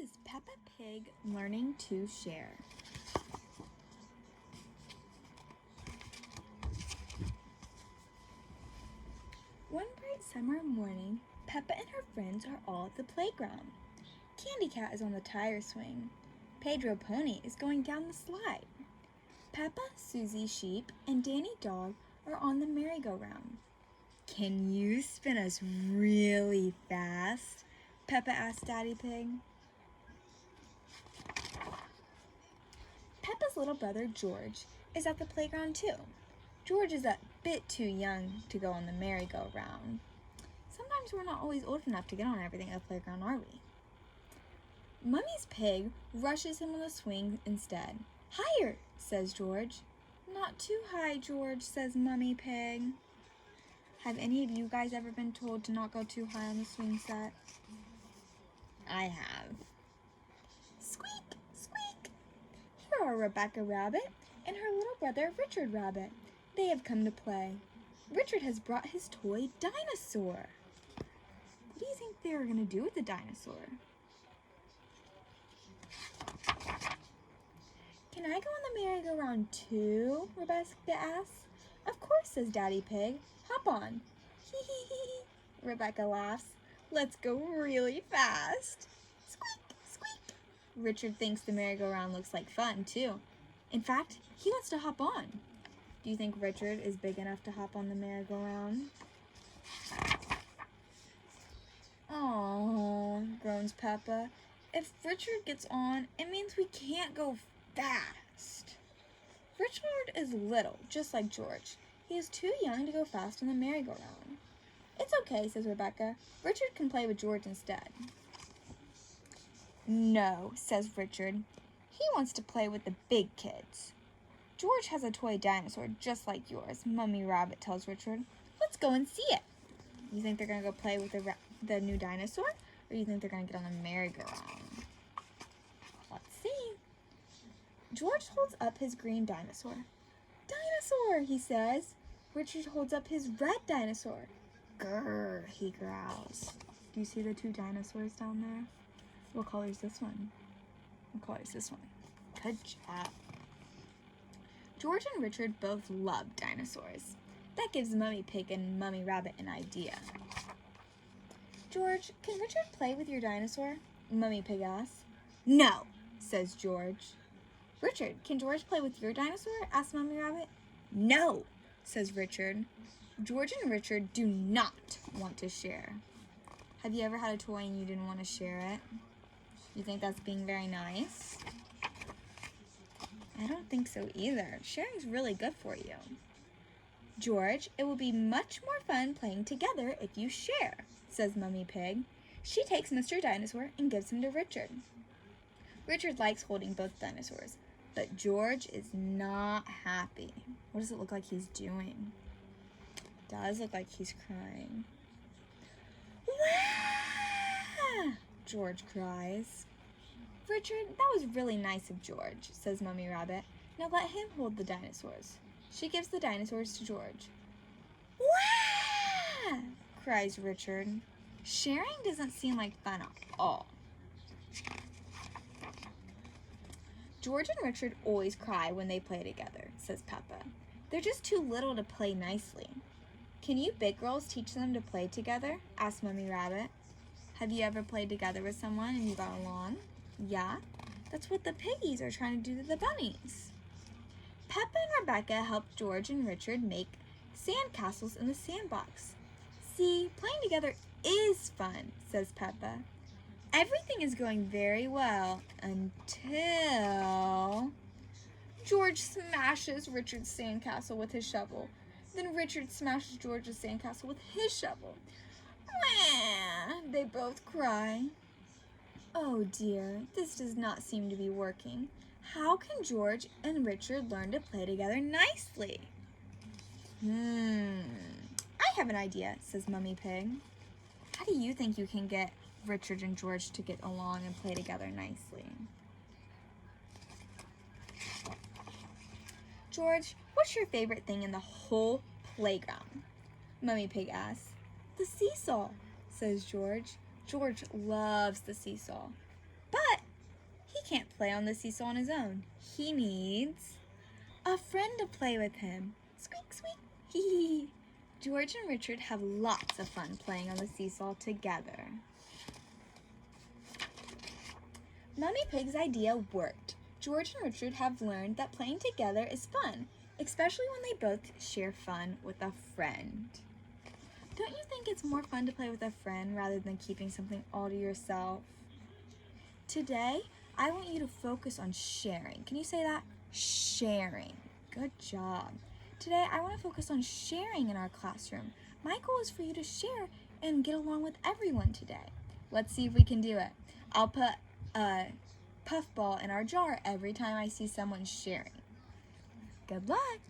is Peppa Pig learning to share. One bright summer morning, Peppa and her friends are all at the playground. Candy Cat is on the tire swing. Pedro Pony is going down the slide. Peppa, Susie Sheep, and Danny Dog are on the merry-go-round. "Can you spin us really fast?" Peppa asked Daddy Pig. Peppa's little brother George is at the playground too. George is a bit too young to go on the merry-go-round. Sometimes we're not always old enough to get on everything at the playground, are we? Mummy's pig rushes him on the swing instead. "Higher," says George. "Not too high, George," says Mummy Pig. Have any of you guys ever been told to not go too high on the swing set? I have. Squeak, squeak. Here are Rebecca Rabbit and her little brother Richard Rabbit. They have come to play. Richard has brought his toy dinosaur. What do you think they were going to do with the dinosaur? "Can I go on the merry-go-round too?" Rebecca asks. "Of course," says Daddy Pig. "Hop on." Hee hee hee. Rebecca laughs. "Let's go really fast." Squeak, squeak. Richard thinks the merry-go-round looks like fun too. In fact, he wants to hop on. Do you think Richard is big enough to hop on the merry-go-round? "Oh," groans Peppa. "If Richard gets on, it means we can't go fast." Richard is little, just like George. He is too young to go fast on the merry-go-round. "It's okay," says Rebecca. "Richard can play with George instead." "No," says Richard. "He wants to play with the big kids." "George has a toy dinosaur just like yours," Mummy Rabbit tells Richard. "Let's go and see it." You think they're going to go play with the new dinosaur? Or do you think they're going to get on the merry-go-round? Let's see. George holds up his green dinosaur. "Dinosaur," he says. Richard holds up his red dinosaur. "Grrr," he growls. Do you see the two dinosaurs down there? What color is this one? What color is this one? Good job. George and Richard both love dinosaurs. That gives Mummy Pig and Mummy Rabbit an idea. "George, can Richard play with your dinosaur?" Mummy Pig asks. "No," says George. "Richard, can George play with your dinosaur?" asks Mummy Rabbit. "No," says Richard. George and Richard do not want to share. Have you ever had a toy and you didn't want to share it? You think that's being very nice? I don't think so either. Sharing's really good for you. "George, it will be much more fun playing together if you share," says Mummy Pig. She takes Mr. Dinosaur and gives him to Richard. Richard likes holding both dinosaurs, but George is not happy. What does it look like he's doing? It does look like he's crying. "Wah!" George cries. "Richard, that was really nice of George," says Mummy Rabbit. "Now let him hold the dinosaurs." She gives the dinosaurs to George. "Wah!" cries Richard. Sharing doesn't seem like fun at all. "George and Richard always cry when they play together," says Peppa. "They're just too little to play nicely." "Can you big girls teach them to play together?" asks Mummy Rabbit. Have you ever played together with someone and you got along? Yeah? That's what the piggies are trying to do to the bunnies. Peppa and Rebecca help George and Richard make sand castles in the sandbox. "See, playing together is fun," says Peppa. "Everything is going very well until..." George smashes Richard's sandcastle with his shovel. Then Richard smashes George's sandcastle with his shovel. "Wah!" They both cry. "Oh dear, this does not seem to be working. How can George and Richard learn to play together nicely?" I have an idea," says Mummy Pig. "How do you think you can get Richard and George to get along and play together nicely?" "George, what's your favorite thing in the whole playground?" Mummy Pig asks. "The seesaw," says George. George loves the seesaw. "But can't play on the seesaw on his own. He needs a friend to play with him. Squeak, squeak. Hee hee hee. George and Richard have lots of fun playing on the seesaw together. Mummy Pig's idea worked. George and Richard have learned that playing together is fun, especially when they both share fun with a friend. Don't you think it's more fun to play with a friend rather than keeping something all to yourself? Today, I want you to focus on sharing. Can you say that? Sharing. Good job. Today, I want to focus on sharing in our classroom. My goal is for you to share and get along with everyone today. Let's see if we can do it. I'll put a puffball in our jar every time I see someone sharing. Good luck!